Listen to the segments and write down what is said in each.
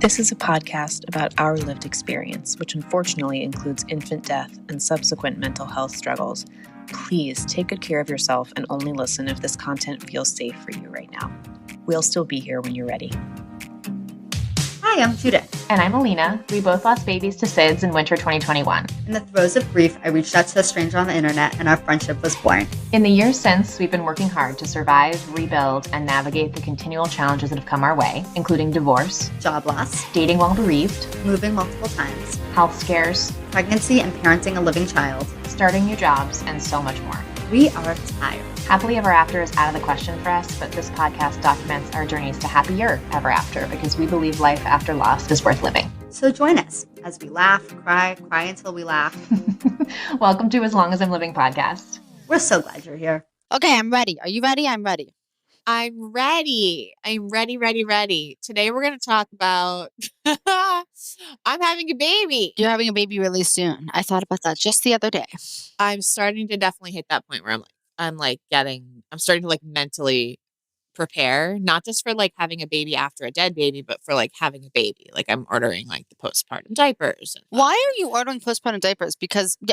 This is a podcast about our lived experience, which unfortunately includes infant death and subsequent mental health struggles. Please take good care of yourself and only listen if this content feels safe for you right now. We'll still be here when you're ready. Hi, I'm Judith. And I'm Alina. We both lost babies to SIDS in winter 2021. In the throes of grief, I reached out to a stranger on the internet and our friendship was born. In the years since, we've been working hard to survive, rebuild, and navigate the continual challenges that have come our way, including divorce, Job loss, dating while bereaved, moving multiple times, health scares, pregnancy and parenting a living child, starting new jobs, and so much more. We are tired. Happily ever after is out of the question for us, but this podcast documents our journeys to happier ever after because we believe life after loss is worth living. So join us as we laugh, cry until we laugh. Welcome to As Long As I'm Living podcast. We're so glad you're here. Okay, I'm ready. Are you ready? I'm ready. I'm ready. I'm ready. Today we're going to talk about I'm having a baby. You're having a baby really soon. I thought about that just the other day. I'm starting to definitely hit that point where I'm starting to mentally prepare, not just for having a baby after a dead baby, but for having a baby. I'm ordering the postpartum diapers. Why are you ordering postpartum diapers?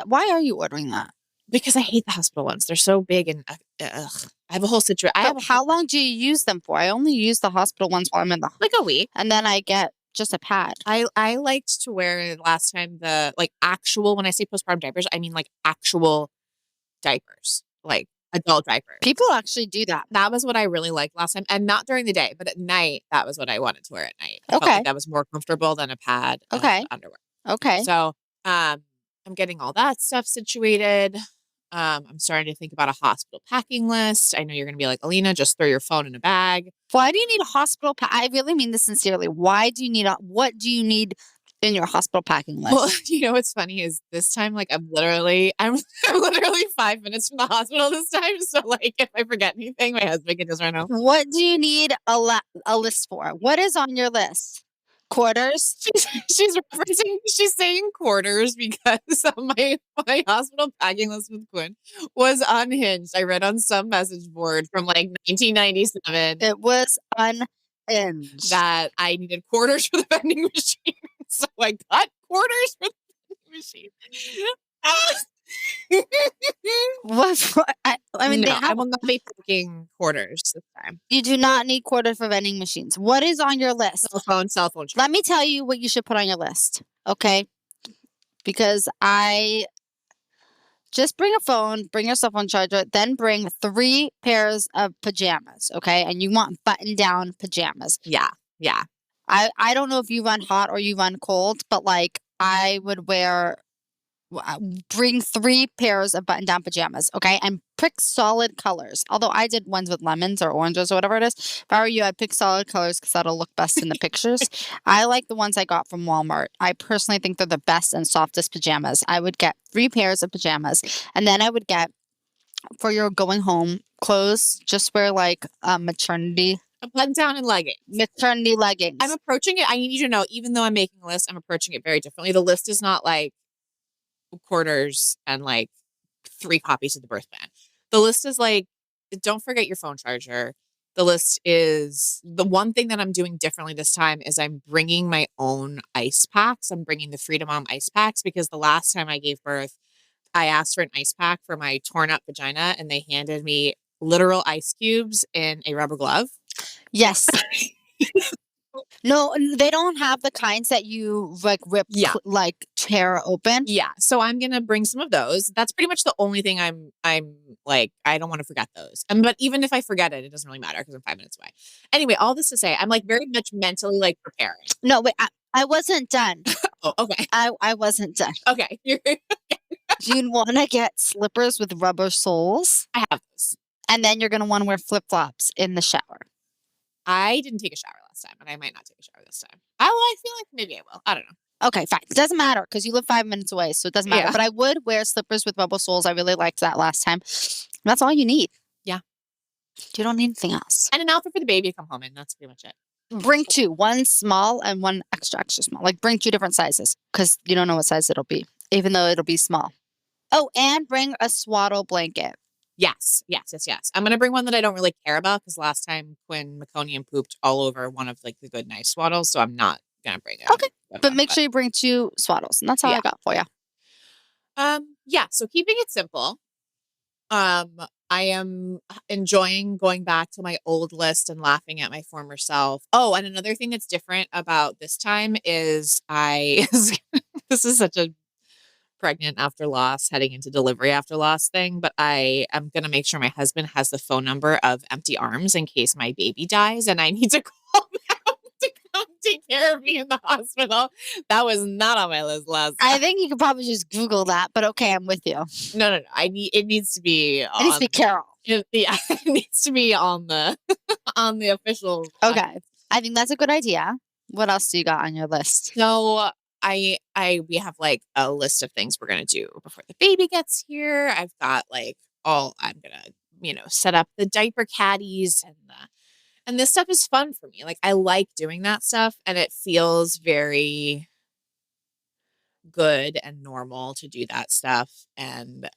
Why are you ordering that? Because I hate the hospital ones. They're so big and I have a whole situation. How long do you use them for? I only use the hospital ones while I'm in the a week. And then I get just a pad. I liked to wear last time the actual, when I say postpartum diapers, I mean actual diapers, adult diapers. People actually do that. That was what I really liked last time. And not during the day, but at night, that was what I wanted to wear at night. I felt like that was more comfortable than a pad underwear. Okay. So I'm getting all that stuff situated. I'm starting to think about a hospital packing list. I know you're going to be like, Alina, just throw your phone in a bag. Why do you need a hospital I really mean this sincerely. Why do you need what do you need in your hospital packing list? Well, you know what's funny is this time, I'm literally 5 minutes from the hospital this time. So if I forget anything, my husband can just run home. What do you need a list for? What is on your list? Quarters? She's saying quarters because my hospital packing list with Quinn was unhinged. I read on some message board from 1997. It was unhinged. That I needed quarters for the vending machine. So I got quarters for the vending machine. I will not be picking quarters this time. You do not need quarters for vending machines. What is on your list? Cell phone. Let me tell you what you should put on your list, okay? Because I just bring a phone, bring your cell phone charger, then bring 3 pairs of pajamas, okay? And you want button-down pajamas. Yeah. I don't know if you run hot or you run cold, but I would bring 3 pairs of button-down pajamas, okay? And pick solid colors. Although I did ones with lemons or oranges or whatever it is. If I were you, I'd pick solid colors because that'll look best in the pictures. I like the ones I got from Walmart. I personally think they're the best and softest pajamas. I would get 3 pairs of pajamas. And then I would get, for your going home clothes, just wear maternity. A button-down and leggings. Maternity leggings. I'm approaching it. I need you to know, even though I'm making a list, I'm approaching it very differently. The list is not quarters and 3 copies of the birth plan. The list is don't forget your phone charger. The list is the one thing that I'm doing differently this time is I'm bringing my own ice packs. I'm bringing the Freedom Mom ice packs because the last time I gave birth, I asked for an ice pack for my torn up vagina and they handed me literal ice cubes in a rubber glove. Yes. No, they don't have the kinds that you rip, tear open. Yeah. So I'm going to bring some of those. That's pretty much the only thing I'm I don't want to forget those. But even if I forget it doesn't really matter because I'm 5 minutes away. Anyway, all this to say, I'm very much mentally preparing. No, wait, I wasn't done. Oh, okay. I wasn't done. Okay. You'd want to get slippers with rubber soles. I have those. And then you're going to want to wear flip-flops in the shower. I didn't take a shower last time, and I might not take a shower this time. I feel like maybe I will. I don't know. Okay, fine. It doesn't matter because you live 5 minutes away, so it doesn't matter. Yeah. But I would wear slippers with rubber soles. I really liked that last time. That's all you need. Yeah. You don't need anything else. And an outfit for the baby to come home in. That's pretty much it. Bring 2. One small and one extra, extra small. Bring 2 different sizes because you don't know what size it'll be, even though it'll be small. Oh, and bring a swaddle blanket. Yes. I'm going to bring one that I don't really care about because last time Quinn meconium pooped all over one of the good nice swaddles. So I'm not gonna bring it. Okay. But make sure you bring 2 swaddles. And that's all I got for you. Yeah. So keeping it simple. I am enjoying going back to my old list and laughing at my former self. Oh, and another thing that's different about this time is this is such a pregnant after loss, heading into delivery after loss thing, but I am going to make sure my husband has the phone number of Empty Arms in case my baby dies and I need to call them to come take care of me in the hospital. That was not on my list last time. I think you could probably just Google that, but okay, I'm with you. No. It needs to be It needs to be Carol. It needs to be on the on the official. Okay. I think that's a good idea. What else do you got on your list? So we have like a list of things we're gonna do before the baby gets here. I've got like I'm gonna, set up the diaper caddies and this stuff is fun for me. Like I like doing that stuff and it feels very good and normal to do that stuff. And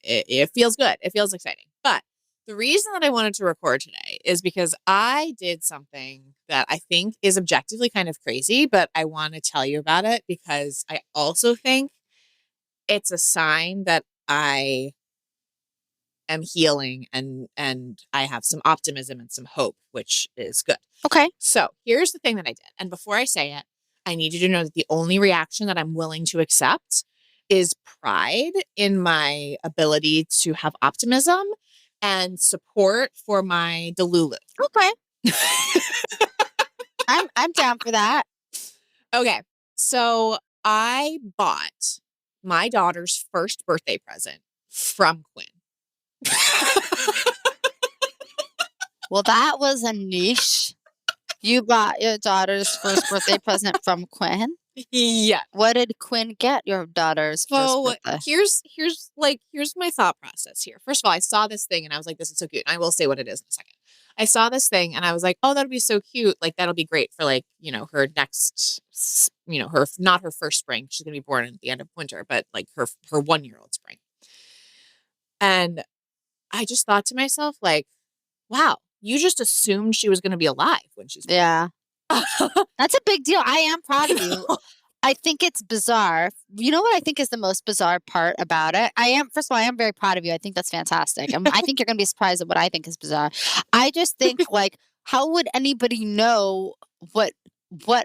it feels good. It feels exciting. But the reason that I wanted to record today is because I did something that I think is objectively kind of crazy, but I want to tell you about it because I also think it's a sign that I am healing and I have some optimism and some hope, which is good. Okay. So here's the thing that I did. And before I say it, I need you to know that the only reaction that I'm willing to accept is pride in my ability to have optimism and support for my Delulu. Okay. I'm down for that. Okay. So I bought my daughter's first birthday present from Quinn. Well, that was a niche. You bought your daughter's first birthday present from Quinn? Yeah. What did Quinn get your daughter's first birthday? Here's my thought process here. First of all, I saw this thing and I was like, this is so cute. And I will say what it is in a second. I saw this thing and I was like, oh, that'll be so cute. Like, that'll be great for like, her next, not her first spring. She's going to be born at the end of winter, but like her 1-year-old spring. And I just thought to myself, like, wow, you just assumed she was going to be alive when she's born. Yeah. That's a big deal. I am proud of you. I think it's bizarre. You know what I think is the most bizarre part about it? First of all, I am very proud of you. I think that's fantastic. I think you're going to be surprised at what I think is bizarre. I just think like, how would anybody know what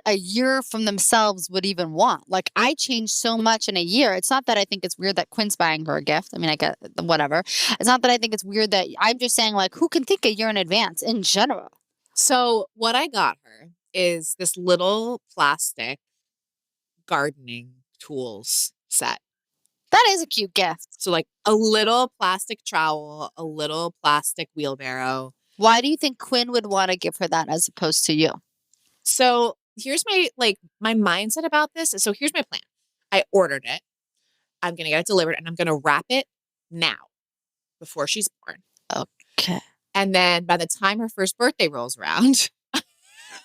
a year from themselves would even want? Like I changed so much in a year. It's not that I think it's weird that Quinn's buying her a gift. I mean, I get whatever. It's not that I think it's weird that I'm just saying like, who can think a year in advance in general? So what I got her is this little plastic gardening tools set. That is a cute gift. So like a little plastic trowel, a little plastic wheelbarrow. Why do you think Quinn would want to give her that as opposed to you? So here's my mindset about this. So here's my plan. I ordered it. I'm going to get it delivered and I'm going to wrap it now before she's born. Okay. And then by the time her first birthday rolls around,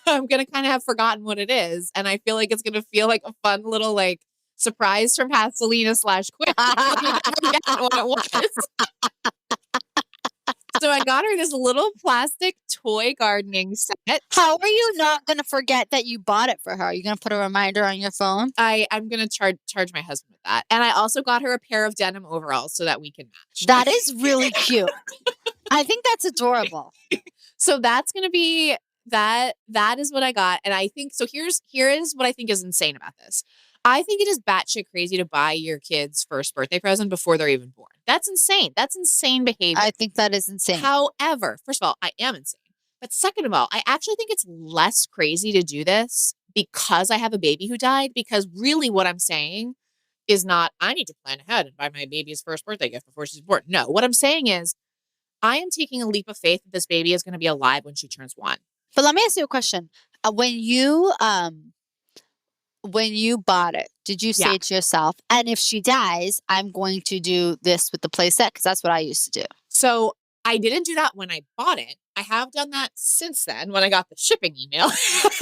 I'm going to kind of have forgotten what it is. And I feel like it's going to feel like a fun little like surprise from past Alina / Quinn. I forget what it was. So I got her this little plastic toy gardening set. How are you not going to forget that you bought it for her? Are you going to put a reminder on your phone? I'm going to charge my husband with that. And I also got her a pair of denim overalls so that we can match. That is really cute. I think that's adorable. So that's going to be that is what I got. And I think, so here is what I think is insane about this. I think it is batshit crazy to buy your kid's first birthday present before they're even born. That's insane. That's insane behavior. I think that is insane. However, first of all, I am insane. But second of all, I actually think it's less crazy to do this because I have a baby who died. Because really what I'm saying is not, I need to plan ahead and buy my baby's first birthday gift before she's born. No, what I'm saying is I am taking a leap of faith that this baby is going to be alive when she turns 1. But let me ask you a question. When you bought it, did you say to yourself, and if she dies, I'm going to do this with the playset? Because that's what I used to do. So I didn't do that when I bought it. I have done that since then when I got the shipping email.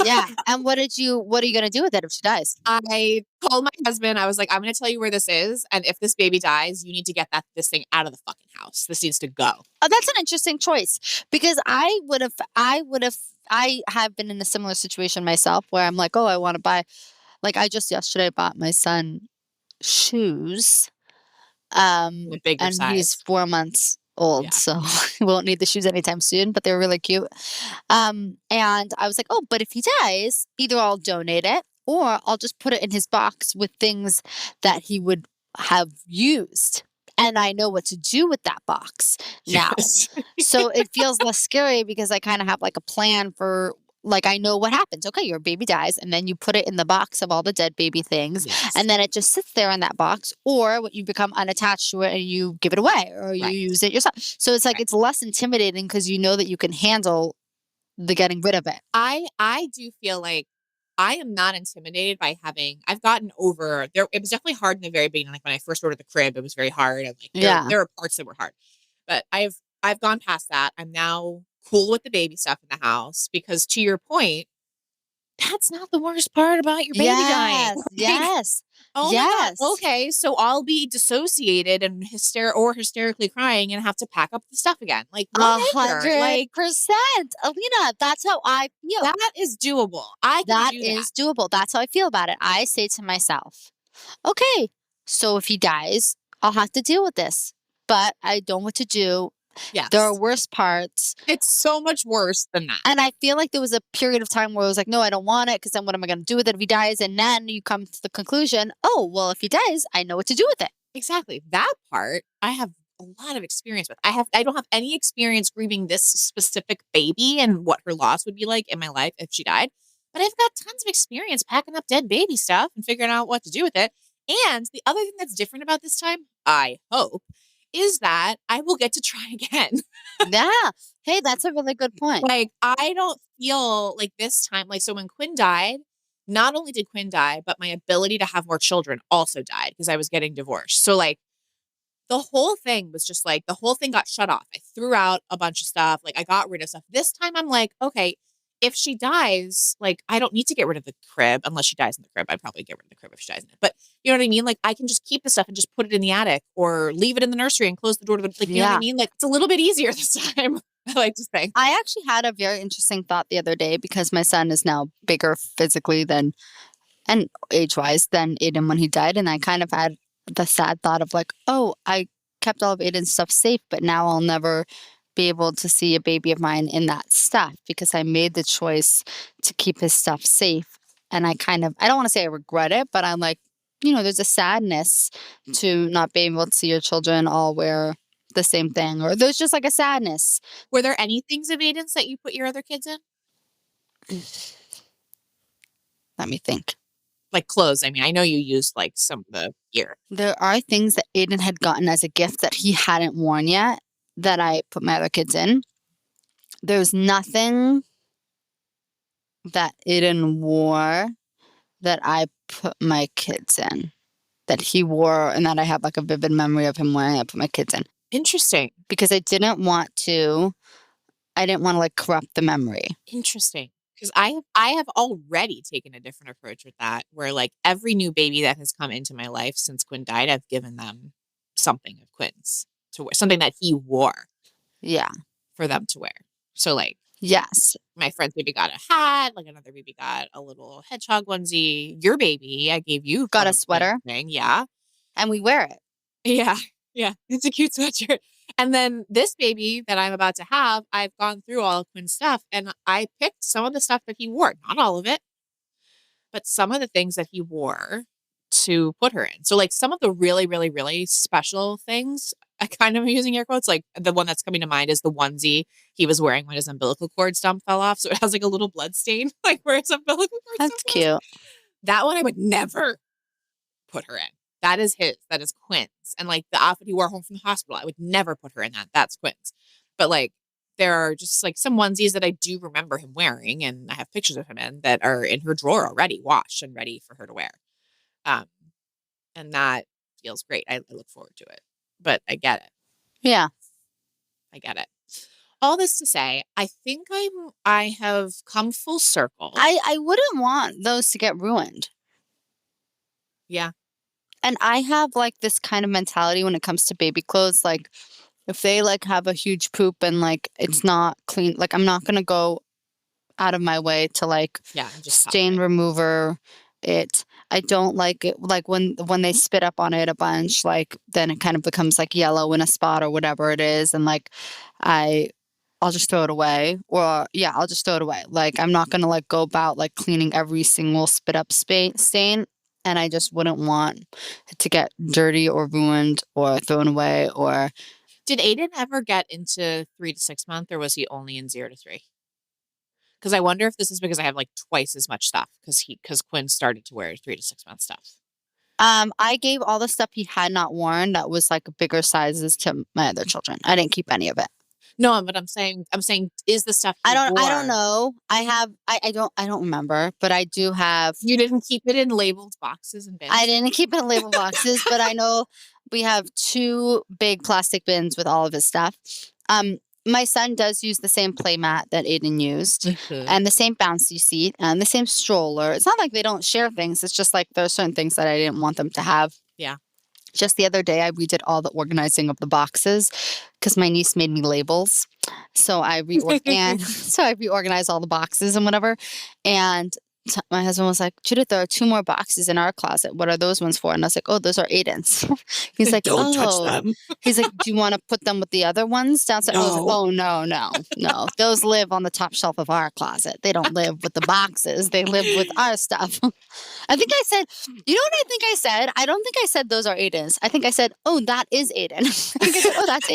Yeah. And what are you going to do with it if she dies? I called my husband. I was like, I'm going to tell you where this is. And if this baby dies, you need to get this thing out of the fucking house. This needs to go. Oh, that's an interesting choice because I would have I have been in a similar situation myself where I'm like, oh, I want to buy, like I just yesterday bought my son shoes. The bigger And he's size. 4 months old, Yeah. so he won't need the shoes anytime soon, but they were really cute. And I was like, oh, but if he dies, either I'll donate it or I'll just put it in his box with things that he would have used. And I know what to do with that box now. Yes. So it feels less scary because I kind of have like a plan for, like, I know what happens. Okay, your baby dies, and then you put it in the box of all the dead baby things, Yes. and then it just sits there in that box, or when you become unattached to it and you give it away, or you Right. use it yourself. So it's like Right. it's less intimidating because you know that you can handle the getting rid of it. I do feel like I am not intimidated by I've gotten over there. It was definitely hard in the very beginning. Like when I first ordered the crib, it was very hard. And like Yeah. there are parts that were hard, but I've gone past that. I'm now cool with the baby stuff in the house because to your point, that's not the worst part about your baby dying. Yes, yes, Oh my yes. God. Okay. So I'll be dissociated and hysterically crying and have to pack up the stuff again. Like whatever. Like 100%. Alina, that's how I feel. that is doable. I can That do that. is doable. That's how I feel about it. I say to myself, okay, so if he dies, I'll have to deal with this, but I know what to do. Yes. There are worse parts. It's so much worse than that. And I feel like there was a period of time where I was like, no, I don't want it because then what am I going to do with it if he dies? And then you come to the conclusion, oh, well, if he dies, I know what to do with it. Exactly. That part I have a lot of experience with. I don't have any experience grieving this specific baby and what her loss would be like in my life if she died. But I've got tons of experience packing up dead baby stuff and figuring out what to do with it. And the other thing that's different about this time, I hope, is that I will get to try again. Yeah. Hey, that's a really good point. Like, I don't feel like this time, like, so when Quinn died, not only did Quinn die, but my ability to have more children also died because I was getting divorced. So, like, the whole thing was just like, the whole thing got shut off. I threw out a bunch of stuff. Like, I got rid of stuff. This time I'm like, okay, if she dies, like, I don't need to get rid of the crib unless she dies in the crib. I'd probably get rid of the crib if she dies in it. But you know what I mean? Like, I can just keep the stuff and just put it in the attic or leave it in the nursery and close the door to the, like, you know what I mean? Like, it's a little bit easier this time. I like to think. I actually had a very interesting thought the other day because my son is now bigger physically than, and age-wise, than Aiden when he died. And I kind of had the sad thought of like, oh, I kept all of Aiden's stuff safe, but now I'll never be able to see a baby of mine in that stuff because I made the choice to keep his stuff safe. And I don't want to say I regret it, but I'm like, you know, there's a sadness to not being able to see your children all wear the same thing, or there's just like a sadness. Were there any things of Aiden's that you put your other kids in? Let me think. Like clothes. I mean, I know you used like some of the gear. There are things that Aiden had gotten as a gift that he hadn't worn yet that I put my other kids in. There's nothing that Aiden wore that I put my kids in, that he wore and that I have like a vivid memory of him wearing. I put my kids in. Interesting. Because I didn't want to like corrupt the memory. Interesting. Because I have already taken a different approach with that, where like every new baby that has come into my life since Quinn died, I've given them something of Quinn's to wear, something that he wore. Yeah. For them to wear. So like, yes, my friend's baby got a hat, like another baby got a little hedgehog onesie. Your baby, I gave you got a sweater thing, yeah, and we wear it. Yeah, it's a cute sweatshirt. And then this baby that I'm about to have, I've gone through all of Quinn's stuff and I picked some of the stuff that he wore, not all of it, but some of the things that he wore to put her in. So like some of the really, really, really special things, I kind of am using air quotes, like the one that's coming to mind is the onesie he was wearing when his umbilical cord stump fell off. So it has like a little blood stain, like where his umbilical cord That's stump cute. was. That one I would never put her in. That is his. That is Quinn's. And like the outfit he wore home from the hospital, I would never put her in that. That's Quinn's. But like there are just like some onesies that I do remember him wearing and I have pictures of him in that are in her drawer already, washed and ready for her to wear. And that feels great. I look forward to it. But I get it. Yeah. I get it. All this to say, I think I have come full circle. I wouldn't want those to get ruined. Yeah. And I have like this kind of mentality when it comes to baby clothes. Like if they like have a huge poop and like it's not clean, like I'm not going to go out of my way to like just stain remover it. I don't like it like when they spit up on it a bunch, like then it kind of becomes like yellow in a spot or whatever it is, and like I'll just throw it away. Or yeah, I'll just throw it away. Like I'm not gonna like go about like cleaning every single spit up stain, and I just wouldn't want it to get dirty or ruined or thrown away. Or did Aiden ever get into 3 to 6 month, or was he only in 0 to 3? Because I wonder if this is because I have like twice as much stuff because Quinn started to wear 3 to 6 month stuff. I gave all the stuff he had not worn that was like bigger sizes to my other children. I didn't keep any of it. No, but I'm saying is the stuff I don't know. I don't remember, but I do have. You didn't keep it in labeled boxes and bins? I didn't keep it in labeled boxes, but I know we have 2 big plastic bins with all of his stuff. My son does use the same play mat that Aiden used, and the same bouncy seat, and the same stroller. It's not like they don't share things. It's just like there are certain things that I didn't want them to have. Yeah. Just the other day, I redid all the organizing of the boxes because my niece made me labels. So I reorganized all the boxes and whatever. And my husband was like, Judith, there are 2 more boxes in our closet. What are those ones for? And I was like, oh, those are Aiden's. He's like, don't touch them. He's like, do you want to put them with the other ones downstairs? No. I was like, oh, no. Those live on the top shelf of our closet. They don't live with the boxes. They live with our stuff. I think I said, you know what I think I said? I don't think I said those are Aiden's. I think I said, oh, that is Aiden. I think I said, oh, that's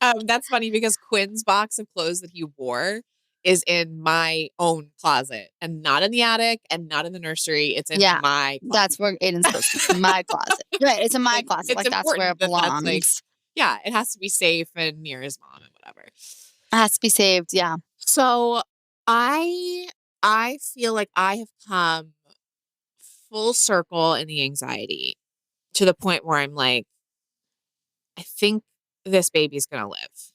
Aiden. That's funny because Quinn's box of clothes that he wore is in my own closet and not in the attic and not in the nursery. It's in my closet. That's where Aiden's supposed to be. My closet. Right. It's in my closet. Like that's where it belongs. It has to be safe and near his mom and whatever. It has to be saved. Yeah. So I feel like I have come full circle in the anxiety to the point where I'm like, I think this baby's going to live.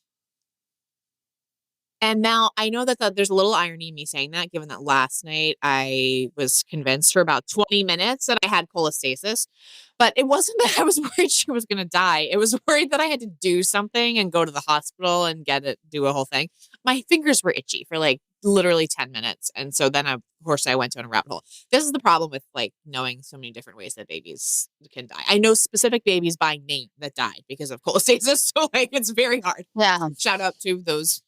And now I know that there's a little irony in me saying that, given that last night I was convinced for about 20 minutes that I had cholestasis. But it wasn't that I was worried she was going to die. It was worried that I had to do something and go to the hospital and do a whole thing. My fingers were itchy for like literally 10 minutes. And so then, of course, I went down a rabbit hole. This is the problem with like knowing so many different ways that babies can die. I know specific babies by name that died because of cholestasis. So like it's very hard. Yeah. Shout out to those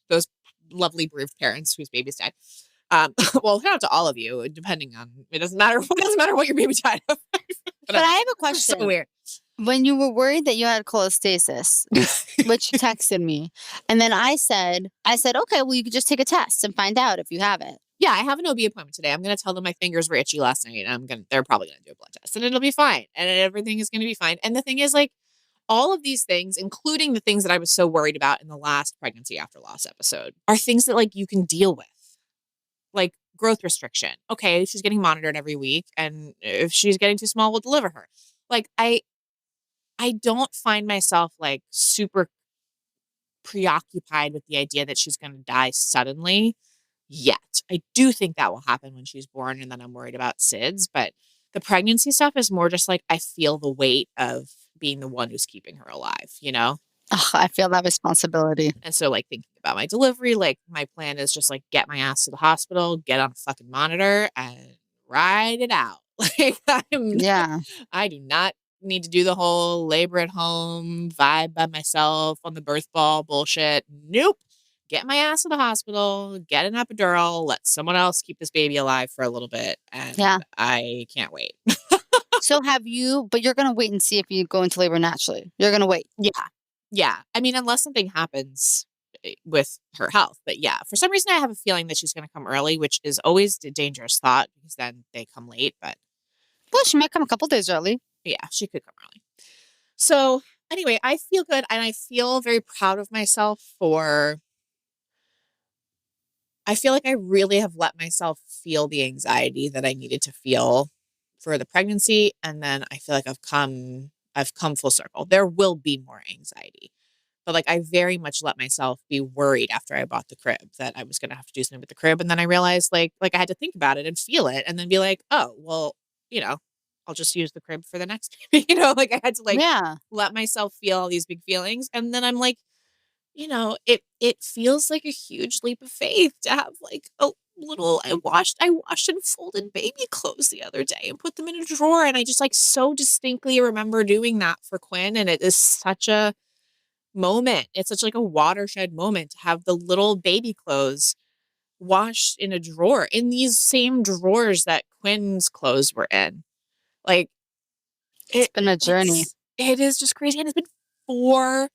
lovely bereaved parents whose babies died. Well, shout out to all of you, depending on, it doesn't matter what your baby died of. But I have a question. So weird. When you were worried that you had cholestasis, which you texted me, and then I said, okay, well, you could just take a test and find out if you have it. Yeah, I have an OB appointment today. I'm going to tell them my fingers were itchy last night, and they're probably going to do a blood test, and it'll be fine, and everything is going to be fine. And the thing is, like, all of these things, including the things that I was so worried about in the last pregnancy after loss episode, are things that like you can deal with. Like growth restriction. Okay, she's getting monitored every week, and if she's getting too small, we'll deliver her. Like I don't find myself like super preoccupied with the idea that she's going to die suddenly yet. I do think that will happen when she's born, and then I'm worried about SIDS, but the pregnancy stuff is more just like I feel the weight of being the one who's keeping her alive, you know? Ugh, I feel that responsibility. And so like thinking about my delivery, like my plan is just like get my ass to the hospital, get on a fucking monitor and ride it out. Like I do not need to do the whole labor at home vibe by myself on the birth ball bullshit. Nope. Get my ass to the hospital, get an epidural, let someone else keep this baby alive for a little bit. And I can't wait. So but you're going to wait and see if you go into labor naturally. You're going to wait. Yeah. I mean, unless something happens with her health. But yeah, for some reason, I have a feeling that she's going to come early, which is always a dangerous thought because then they come late. But well, she might come a couple days early. Yeah, she could come early. So anyway, I feel good. And I feel very proud of myself I feel like I really have let myself feel the anxiety that I needed to feel for the pregnancy. And then I feel like I've come full circle. There will be more anxiety, but like I very much let myself be worried after I bought the crib that I was going to have to do something with the crib. And then I realized like I had to think about it and feel it and then be like, oh, well, you know, I'll just use the crib for the next baby. You know, like I had to let myself feel all these big feelings. And then I'm like, you know, it feels like a huge leap of faith to have like a little, I washed and folded baby clothes the other day and put them in a drawer. And I just like so distinctly remember doing that for Quinn. And it is such a moment. It's such like a watershed moment to have the little baby clothes washed in a drawer, in these same drawers that Quinn's clothes were in. Like It's been a journey. It is just crazy. And it's been 4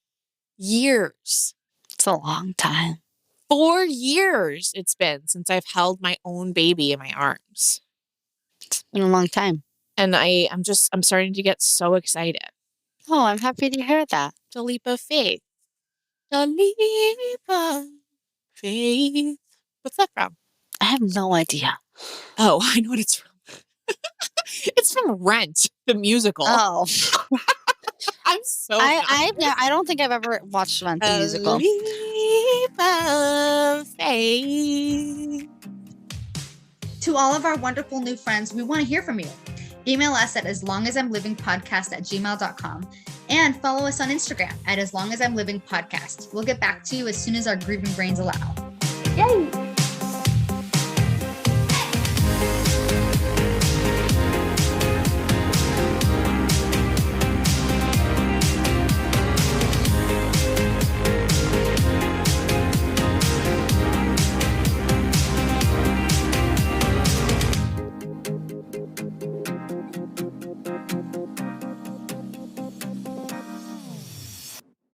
years. It's a long time. 4 years it's been since I've held my own baby in my arms. It's been a long time. And I'm starting to get so excited. Oh, I'm happy to hear that. The leap of faith. The leap of faith. What's that from? I have no idea. Oh, I know what it's from. It's from Rent, the musical. Oh. I'm so I don't think I've ever watched Rent, the musical. Leap of faith. To all of our wonderful new friends, we want to hear from you. Email us at aslongasimlivingpodcast@gmail.com and follow us on Instagram at aslongasimlivingpodcast. We'll get back to you as soon as our grieving brains allow. Yay!